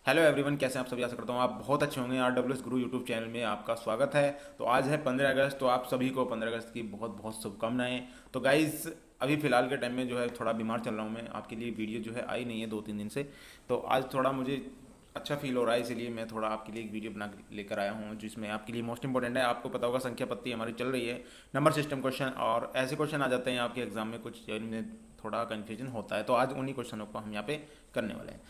Hello everyone, कैसे हैं आप सभी। आशा करता हूँ आप बहुत अच्छे होंगे। RWS गुरु यूट्यूब चैनल में आपका स्वागत है। तो आज है 15 अगस्त, तो आप सभी को 15 अगस्त की बहुत बहुत शुभकामनाएं। तो गाइज़, अभी फ़िलहाल के टाइम में जो है थोड़ा बीमार चल रहा हूँ मैं, आपके लिए वीडियो जो है आई नहीं है 2-3 दिन से। तो आज थोड़ा मुझे अच्छा फील हो रहा है, इसलिए मैं थोड़ा आपके लिए एक वीडियो बना के लेकर आया हूँ जिसमें आपके लिए मोस्ट इंपॉर्टेंट है। आपको पता होगा संख्या पत्ती हमारी चल रही है, नंबर सिस्टम क्वेश्चन, और ऐसे क्वेश्चन आ जाते हैं आपके एग्जाम में कुछ जिनमें थोड़ा कन्फ्यूजन होता है। तो आज उन्हीं क्वेश्चनों को हम यहाँ पे करने वाले हैं।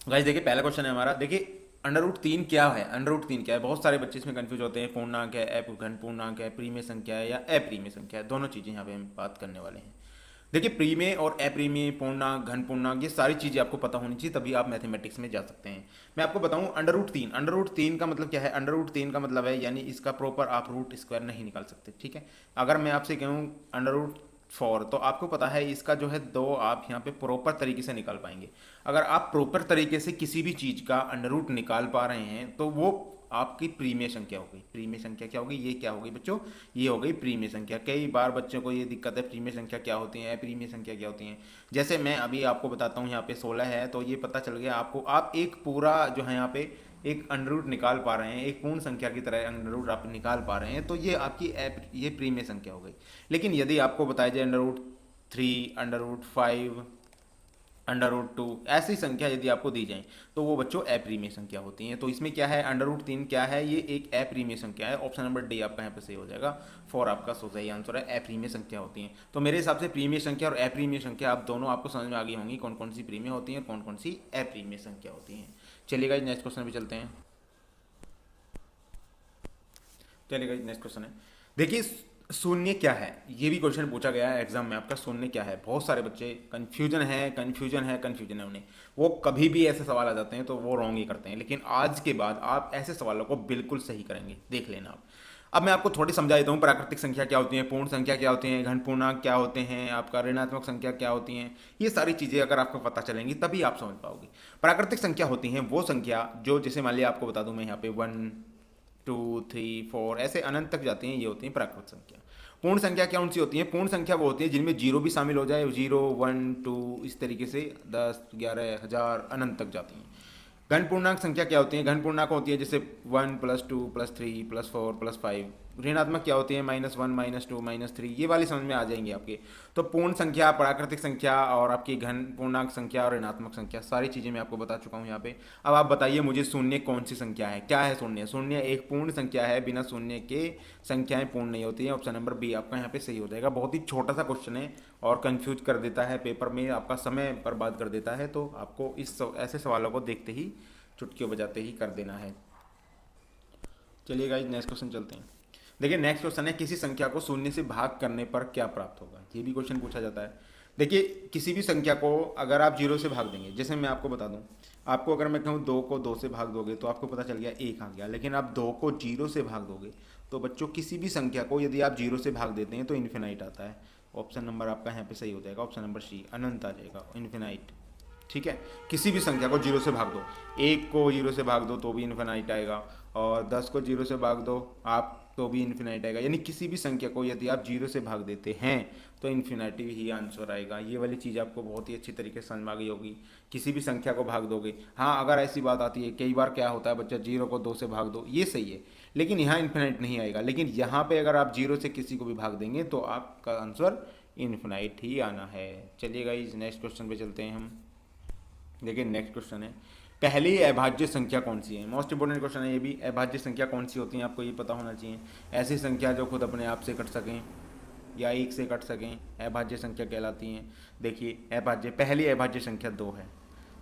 गाइस देखिए, पहला क्वेश्चन है हमारा। देखिए, अंडर रूट 3 क्या है। अंडर रूट 3 क्या है, बहुत सारे बच्चे इसमें कंफ्यूज होते हैं। पूर्णांक है, घन पूर्णांक है, प्रीमेय संख्या है या अप्रीमेय संख्या है। दोनों चीज़ें यहाँ पे हम बात करने वाले हैं। देखिए, प्रीमेय और अप्रीमेय, पूर्णांक, घन पूर्णांक, ये सारी चीज़ें आपको पता होनी चाहिए, तभी आप मैथमेटिक्स में जा सकते हैं। मैं आपको बताऊं, अंडर रूट 3 का मतलब क्या है। अंडर रूट 3 का मतलब है यानी इसका प्रॉपर आप रूट स्क्वायर नहीं निकाल सकते, ठीक है। अगर मैं आपसे कहूँ अंडर रूट 4, तो आपको पता है इसका जो है दो आप यहाँ पे प्रॉपर तरीके से निकाल पाएंगे। अगर आप प्रॉपर तरीके से किसी भी चीज़ का अंडर रूट निकाल पा रहे हैं तो वो आपकी प्रीमिय संख्या हो गई। प्रीमिय संख्या क्या होगी, ये क्या हो गई बच्चों, ये हो गई प्रीमिय संख्या। कई बार बच्चों को ये दिक्कत है, प्रीमिय संख्या क्या होती है, अप्रीमिय संख्या क्या होती है। जैसे मैं अभी आपको बताता हूँ, यहाँ पे 16 है तो ये पता चल गया आपको। आप एक पूरा जो है यहाँ पे एक अंडर रूट निकाल पा रहे हैं, एक पूर्ण संख्या की तरह अंडर रूट आप निकाल पा रहे हैं, तो ये आपकी ये प्रीमिय संख्या हो गई। लेकिन यदि आपको बताया जाए under root 3, under root 5, under root 2, ऐसी संख्या यदि आपको दी जाए तो वो बच्चों अप्रीमिय संख्या होती हैं। तो इसमें क्या है, अंडर रूट 3 क्या है, ये एक अप्रीमिय संख्या है। ऑप्शन नंबर डी आपका यहाँ पे सही हो जाएगा। 4 आपका सही आंसर है। अप्रीमिय संख्या होती हैं। तो मेरे हिसाब से प्रीमिय संख्या और अप्रीमिय संख्या आप दोनों आपको समझ में आ गई होंगी, कौन कौन सी प्रीमिय होती हैं और कौन कौन सी अप्रीमिय संख्या होती हैं। चलिएगा नेक्स्ट क्वेश्चन पे चलते हैं। चलिएगा नेक्स्ट क्वेश्चन है। देखिए, शून्य क्या है, ये भी क्वेश्चन पूछा गया है एग्जाम में आपका। शून्य क्या है, बहुत सारे बच्चे कन्फ्यूजन है उन्हें। वो कभी भी ऐसे सवाल आ जाते हैं तो वो रॉन्ग ही करते हैं, लेकिन आज के बाद आप ऐसे सवालों को बिल्कुल सही करेंगे, देख लेना आप। अब मैं आपको थोड़ी समझा देता हूँ, प्राकृतिक संख्या क्या होती है, पूर्ण संख्या क्या होती है, घन पूर्णांक क्या होते हैं, आपका ऋणात्मक संख्या क्या होती हैं। ये सारी चीज़ें अगर आपको पता चलेंगी तभी आप समझ पाओगे। प्राकृतिक संख्या होती हैं वो संख्या जो, जैसे मान लिया आपको बता दूं मैं यहाँ पे 1, 2, 3, 4 ऐसे अनंत तक जाती हैं, ये होती हैं प्राकृत संख्या। पूर्ण संख्या क्या उनसी होती है, पूर्ण संख्या वो होती है जिनमें जीरो भी शामिल हो जाए, 0, 1, 2 इस तरीके से 10, 11, 1000 अनंत तक जाती हैं। घन पूर्णांक संख्या क्या होती है, घन पूर्णांक होती है जैसे 1, +2, +3, +4, +5। ऋणात्मक क्या होती है, -1, -2, -3, ये वाली समझ में आ जाएंगी आपके। तो पूर्ण संख्या, प्राकृतिक संख्या और आपकी घन पूर्णांक संख्या और ऋणात्मक संख्या, सारी चीज़ें मैं आपको बता चुका हूँ यहाँ पे। अब आप बताइए मुझे, शून्य कौन सी संख्या है, क्या है शून्य। शून्य एक पूर्ण संख्या है, बिना शून्य के संख्याएं पूर्ण नहीं होती हैं। ऑप्शन नंबर बी आपका यहाँ पे सही हो जाएगा। बहुत ही छोटा सा क्वेश्चन है और कंफ्यूज कर देता है, पेपर में आपका समय बर्बाद कर देता है। तो आपको ऐसे सवालों को देखते ही, चुटकियों बजाते ही कर देना है। चलिए गाइस नेक्स्ट क्वेश्चन चलते हैं। देखिए, नेक्स्ट क्वेश्चन है, किसी संख्या को शून्य से भाग करने पर क्या प्राप्त होगा। ये भी क्वेश्चन पूछा जाता है। देखिए, किसी भी संख्या को अगर आप जीरो से भाग देंगे, जैसे मैं आपको बता दूं, आपको अगर मैं कहूँ 2 को 2 से भाग दोगे तो आपको पता चल गया 1 आ गया। लेकिन आप 2 को 0 से भाग दोगे तो बच्चों, किसी भी संख्या को यदि आप 0 से भाग देते हैं तो इन्फिनाइट आता है। ऑप्शन नंबर आपका यहाँ पे सही हो जाएगा। ऑप्शन नंबर सी अनंत आ जाएगा, इन्फिनाइट। ठीक है, किसी भी संख्या को 0 से भाग दो, 1 को 0 से भाग दो तो भी इन्फिनाइट आएगा, और 10 को 0 से भाग दो आप तो भी इन्फिनाइट आएगा। यानी किसी भी संख्या को यदि आप 0 से भाग देते हैं तो इन्फिनिटी ही आंसर आएगा। ये वाली चीज़ आपको बहुत ही अच्छी तरीके से समझ में आ गई होगी। किसी भी संख्या को भाग दोगे, हाँ अगर ऐसी बात आती है, कई बार क्या होता है बच्चा, 0 को 2 से भाग दो, ये सही है, लेकिन यहाँ इन्फिनाइट नहीं आएगा। लेकिन यहाँ पे अगर आप 0 से किसी को भी भाग देंगे तो आपका आंसर इन्फिनाइट ही आना है। चलिएगा इस नेक्स्ट क्वेश्चन पे चलते हैं हम। देखिए, नेक्स्ट क्वेश्चन है, पहली अभाज्य संख्या कौन सी है। मोस्ट इंपोर्टेंट क्वेश्चन है ये भी। अभाज्य संख्या कौन सी होती है, आपको ये पता होना चाहिए। ऐसी संख्या जो खुद अपने आप से कट सकें या एक से कट सकें, अभाज्य संख्या कहलाती हैं। देखिए, पहली अभाज्य संख्या 2 है।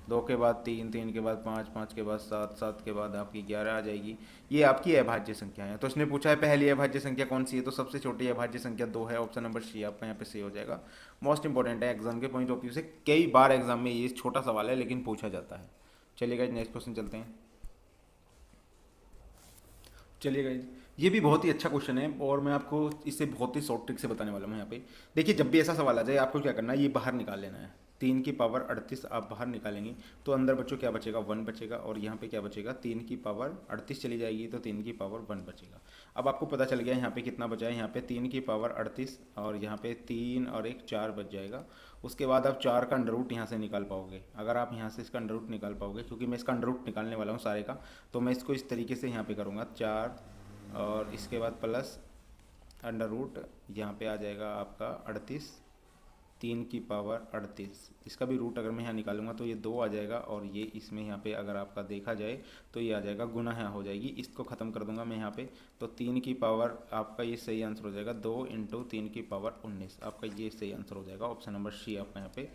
2 के बाद 3, 3 के बाद 5, 5 के बाद 7, 7 के बाद आपकी 11 आ जाएगी। ये आपकी अभाज्य संख्या है। तो इसने पूछा है पहली अभाज्य संख्या कौन सी है, तो सबसे छोटी अभाज्य संख्या 2 है। ऑप्शन नंबर सी आपका यहाँ पे सही हो जाएगा। मोस्ट इंपॉर्टेंट है एग्जाम के पॉइंट ऑफ व्यू से। कई बार एग्जाम में ये छोटा सवाल है लेकिन पूछा जाता है। चलिएगा नेक्स्ट क्वेश्चन चलते हैं। चलिएगा, ये भी बहुत ही अच्छा क्वेश्चन है और मैं आपको इसे बहुत ही शॉर्ट ट्रिक से बताने वाला हूँ यहाँ पे। देखिए, जब भी ऐसा सवाल आ जाए आपको क्या करना है, ये बाहर निकाल लेना है। 3 की पावर 38 आप बाहर निकालेंगे तो अंदर बच्चों क्या बचेगा, 1 बचेगा, और यहाँ पे क्या बचेगा, 3 की पावर 38 चली जाएगी तो 3 की पावर 1 बचेगा। अब आपको पता चल गया यहाँ पे कितना बचा है, यहाँ पे 3 की पावर 38 और यहाँ पे 3 और 1 4 बच जाएगा। उसके बाद आप 4 का अंडर रूट यहाँ से निकाल पाओगे। अगर आप यहाँ से इसका अंडर रूट निकाल पाओगे, क्योंकि मैं इसका अंडर रूट निकालने वाला हूँ सारे का, तो मैं इसको इस तरीके से यहाँ पे करूँगा 4 और इसके बाद प्लस अंडर रूट यहाँ पे आ जाएगा आपका 38, 3 की पावर 38, इसका भी रूट अगर मैं यहाँ निकालूंगा तो ये 2 आ जाएगा, और ये इसमें यहाँ पे अगर आपका देखा जाए तो ये आ जाएगा, गुना यहाँ हो जाएगी, इसको ख़त्म कर दूंगा मैं यहाँ पे, तो 3 की पावर आपका ये सही आंसर हो जाएगा, 2 इंटू 3 की पावर 19, आपका ये सही आंसर हो जाएगा। ऑप्शन नंबर सी आपका यहाँ पे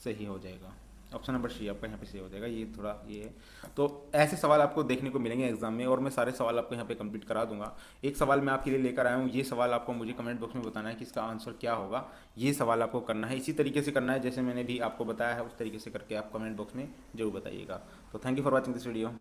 सही हो जाएगा। ऑप्शन नंबर सी आपका यहाँ पे सही हो जाएगा। ये थोड़ा ये है, तो ऐसे सवाल आपको देखने को मिलेंगे एग्जाम में, और मैं सारे सवाल आपको यहाँ पे कंप्लीट करा दूंगा। एक सवाल मैं आपके लिए लेकर आया हूँ, ये सवाल आपको मुझे कमेंट बॉक्स में बताना है कि इसका आंसर क्या होगा। ये सवाल आपको करना है, इसी तरीके से करना है जैसे मैंने भी आपको बताया है, उस तरीके से करके आप कमेंट बॉक्स में जरूर बताइएगा। तो thank you for watching this video.